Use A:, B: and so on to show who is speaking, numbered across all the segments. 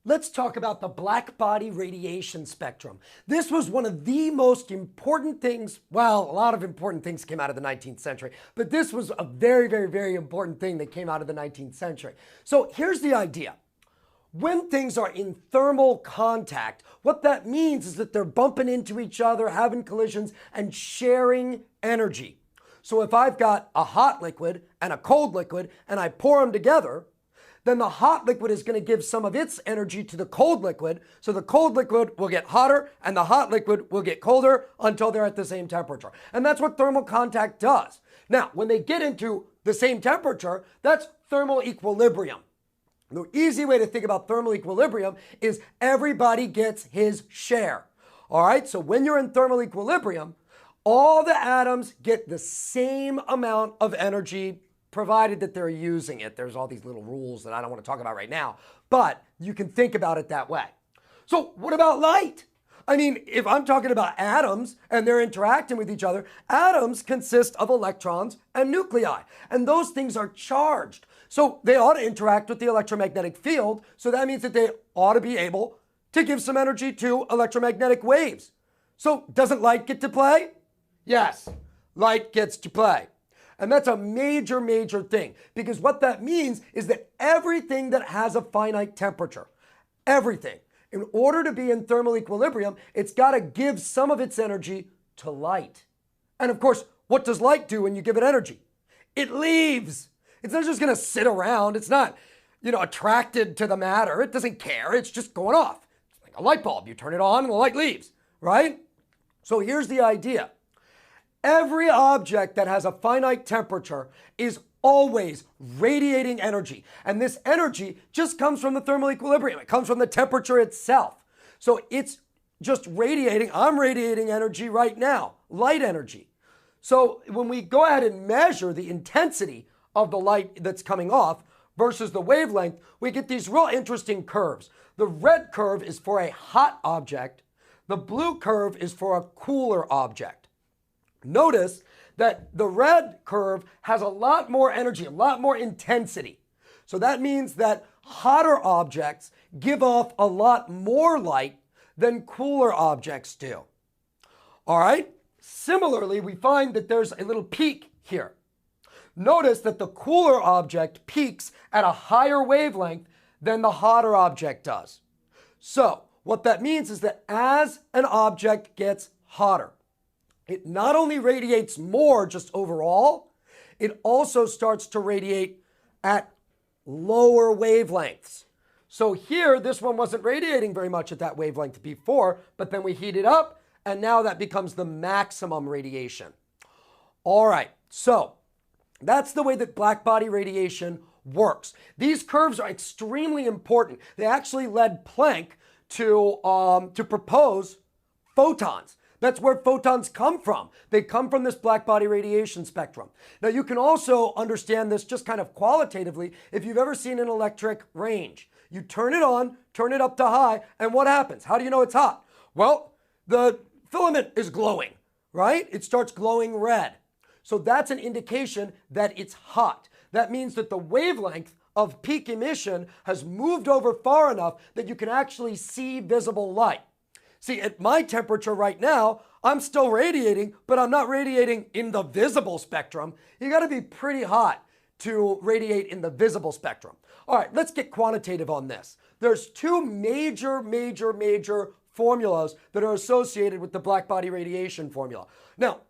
A: Let's talk about the blackbody radiation spectrum. This was one of the most important things. Well, a lot of important things came out of the 19th century, but this was a very, very, very important thing that came out of the 19th century. So here's the idea. When things are in thermal contact, what that means is that they're bumping into each other, having collisions, and sharing energy. So if I've got a hot liquid and a cold liquid, and I pour them together, then the hot liquid is going to give some of its energy to the cold liquid. So the cold liquid will get hotter and the hot liquid will get colder until they're at the same temperature. And that's what thermal contact does. Now, when they get into the same temperature, that's thermal equilibrium. The easy way to think about thermal equilibrium is everybody gets his share. All right, so when you're in thermal equilibrium, all the atoms get the same amount of energy, provided that they're using it. There's all these little rules that I don't want to talk about right now, but you can think about it that way. So what about light? I mean, if I'm talking about atoms and they're interacting with each other, atoms consist of electrons and nuclei, and those things are charged. So they ought to interact with the electromagnetic field, so that means that they ought to be able to give some energy to electromagnetic waves. So doesn't light get to play? Yes, light gets to play. And that's a major, major thing, because what that means is that everything that has a finite temperature, everything, in order to be in thermal equilibrium, it's got to give some of its energy to light. And of course, what does light do when you give it energy? It leaves. It's not just going to sit around. It's not, attracted to the matter. It doesn't care. It's just going off. It's like a light bulb. You turn it on and the light leaves, right? So here's the idea. Every object that has a finite temperature is always radiating energy. And this energy just comes from the thermal equilibrium. It comes from the temperature itself. So it's just radiating. I'm radiating energy right now, light energy. So when we go ahead and measure the intensity of the light that's coming off versus the wavelength, we get these real interesting curves. The red curve is for a hot object. The blue curve is for a cooler object. Notice that the red curve has a lot more energy, a lot more intensity. So that means that hotter objects give off a lot more light than cooler objects do. All right? Similarly, we find that there's a little peak here. Notice that the cooler object peaks at a higher wavelength than the hotter object does. So what that means is that as an object gets hotter, it not only radiates more just overall, it also starts to radiate at lower wavelengths. So here, this one wasn't radiating very much at that wavelength before, but then we heat it up, and now that becomes the maximum radiation. All right, so that's the way that blackbody radiation works. These curves are extremely important. They actually led Planck to propose photons. That's where photons come from. They come from this blackbody radiation spectrum. Now, you can also understand this just kind of qualitatively if you've ever seen an electric range. You turn it on, turn it up to high, and what happens? How do you know it's hot? Well, the filament is glowing, right? It starts glowing red. So that's an indication that it's hot. That means that the wavelength of peak emission has moved over far enough that you can actually see visible light. See, at my temperature right now, I'm still radiating, but I'm not radiating in the visible spectrum. You got to be pretty hot to radiate in the visible spectrum. All right, let's get quantitative on this. There's two major formulas that are associated with the blackbody radiation formula. Now,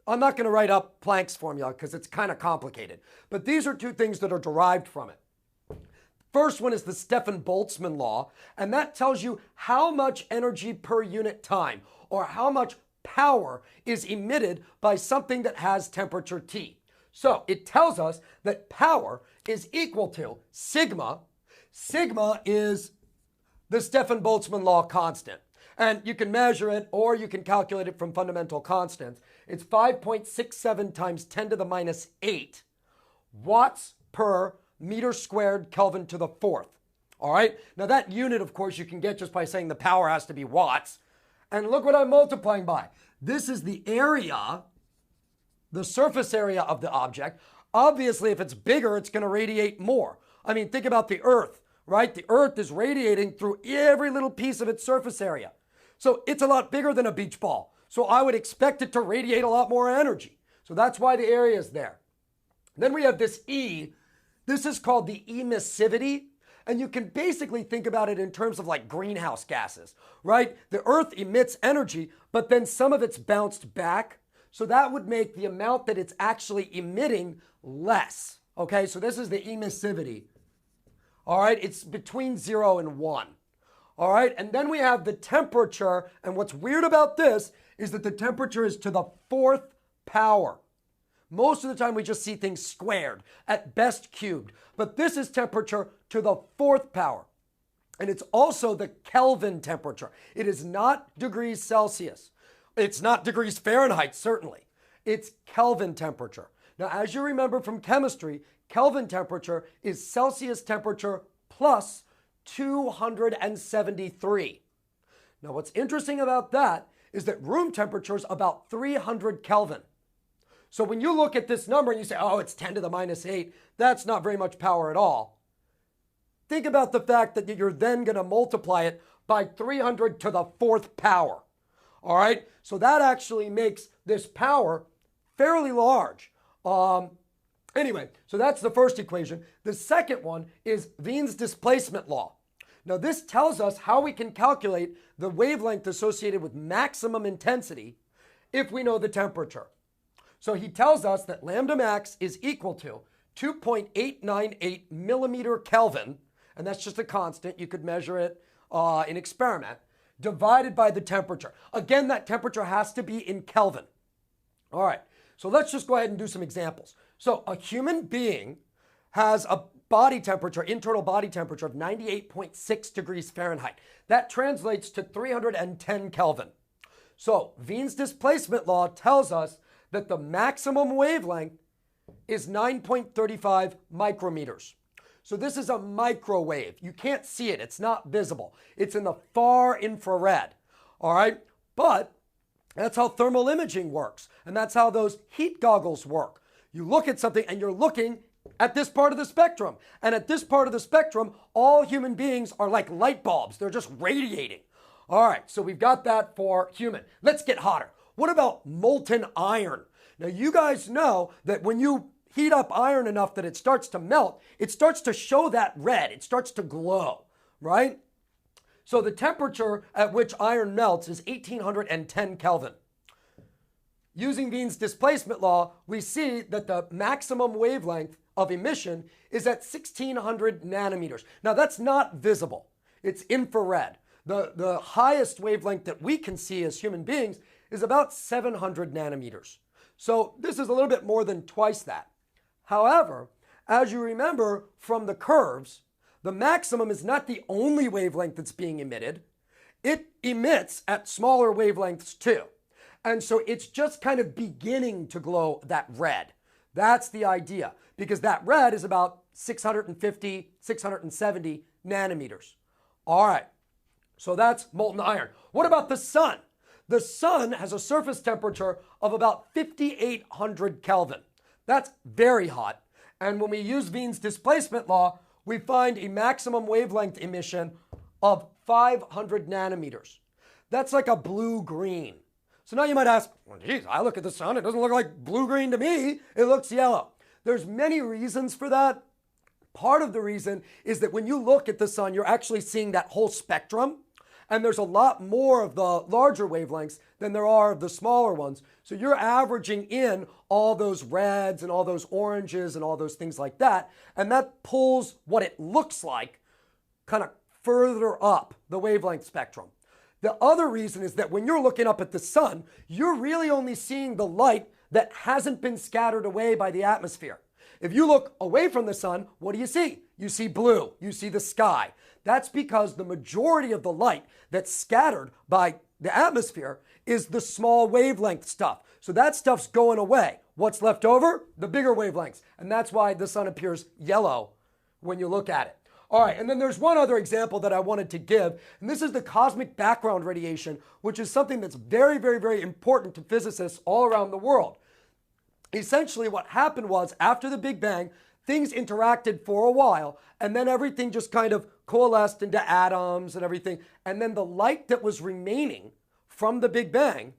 A: I'm not going to write up Planck's formula because it's kind of complicated, but these are two things that are derived from it. First one is the Stefan-Boltzmann law, and that tells you how much energy per unit time, or how much power is emitted by something that has temperature T. So it tells us that power is equal to sigma. Sigma is the Stefan-Boltzmann law constant. And you can measure it, or you can calculate it from fundamental constants. It's 5.67 times 10 to the minus 8 watts per meter squared Kelvin to the fourth. All right. Now that unit, of course, you can get just by saying the power has to be watts. And look what I'm multiplying by. This is the area, the surface area of the object, Obviously, if it's bigger, it's going to radiate more. I mean, think about the Earth, right? The Earth is radiating through every little piece of its surface area. So it's a lot bigger than a beach ball. So I would expect it to radiate a lot more energy. So that's why the area is there. Then we have this E. This is called the emissivity. And you can basically think about it in terms of like greenhouse gases, right? The Earth emits energy, but then some of it's bounced back. So that would make the amount that it's actually emitting less. Okay, so this is the emissivity. All right, it's between 0 and 1. All right, and then we have the temperature. And what's weird about this is that the temperature is to the 4th power. Most of the time we just see things squared, at best cubed. But this is temperature to the 4th power. And it's also the Kelvin temperature. It is not degrees Celsius. It's not degrees Fahrenheit, certainly. It's Kelvin temperature. Now, as you remember from chemistry, Kelvin temperature is Celsius temperature plus 273. Now, what's interesting about that is that room temperature is about 300 Kelvin. So when you look at this number and you say, oh, it's 10 to the minus 8, that's not very much power at all. Think about the fact that you're then going to multiply it by 300 to the 4th power. All right? So that actually makes this power fairly large. Anyway, so that's the first equation. The second one is Wien's displacement law. Now, this tells us how we can calculate the wavelength associated with maximum intensity if we know the temperature. So he tells us that lambda max is equal to 2.898 millimeter Kelvin, and that's just a constant. You could measure it in experiment, divided by the temperature. Again, that temperature has to be in Kelvin. All right, so let's just go ahead and do some examples. So a human being has a body temperature, internal body temperature of 98.6 degrees Fahrenheit. That translates to 310 Kelvin. So Wien's displacement law tells us that the maximum wavelength is 9.35 micrometers. So this is a microwave. You can't see it. It's not visible. It's in the far infrared. All right? But that's how thermal imaging works. And that's how those heat goggles work. You look at something and you're looking at this part of the spectrum. And at this part of the spectrum, all human beings are like light bulbs. They're just radiating. All right, so we've got that for human. Let's get hotter. What about molten iron? Now, you guys know that when you heat up iron enough that it starts to melt, it starts to show that red. It starts to glow, right? So the temperature at which iron melts is 1810 Kelvin. Using Wien's displacement law, we see that the maximum wavelength of emission is at 1600 nanometers. Now, that's not visible. It's infrared. The highest wavelength that we can see as human beings is about 700 nanometers. So this is a little bit more than twice that. However, as you remember from the curves, the maximum is not the only wavelength that's being emitted. It emits at smaller wavelengths too. And so it's just kind of beginning to glow that red. That's the idea, because that red is about 650, 670 nanometers. All right, so that's molten iron. What about the sun? The sun has a surface temperature of about 5,800 Kelvin. That's very hot. And when we use Wien's displacement law, we find a maximum wavelength emission of 500 nanometers. That's like a blue-green. So now you might ask, well, geez, I look at the sun, it doesn't look like blue-green to me, it looks yellow. There's many reasons for that. Part of the reason is that when you look at the sun, you're actually seeing that whole spectrum. And there's a lot more of the larger wavelengths than there are of the smaller ones. So you're averaging in all those reds and all those oranges and all those things like that. And that pulls what it looks like kind of further up the wavelength spectrum. The other reason is that when you're looking up at the sun, you're really only seeing the light that hasn't been scattered away by the atmosphere. If you look away from the sun, what do you see? You see blue, you see the sky. That's because the majority of the light that's scattered by the atmosphere is the small wavelength stuff. So that stuff's going away. What's left over? The bigger wavelengths. And that's why the sun appears yellow when you look at it. All right, and then there's one other example that I wanted to give, and this is the cosmic background radiation, which is something that's very, very, very important to physicists all around the world. essentially what happened was after the Big Bang, things interacted for a while, and then everything just kind of coalesced into atoms and everything. And then the light that was remaining from the Big Bang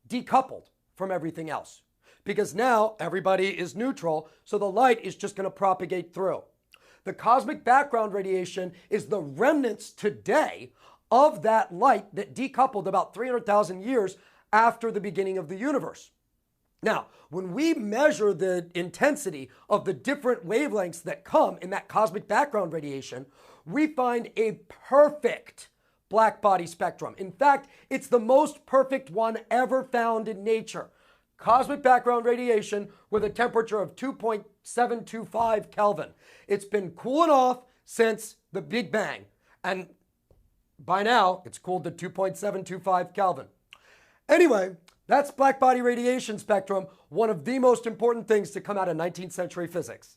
A: decoupled from everything else. Because now everybody is neutral, so the light is just going to propagate through. The cosmic background radiation is the remnants today of that light that decoupled about 300,000 years after the beginning of the universe. Now, when we measure the intensity of the different wavelengths that come in that cosmic background radiation, we find a perfect blackbody spectrum. In fact, it's the most perfect one ever found in nature. Cosmic background radiation with a temperature of 2.725 Kelvin. It's been cooling off since the Big Bang. And by now, it's cooled to 2.725 Kelvin. Anyway, that's blackbody radiation spectrum, one of the most important things to come out of 19th century physics.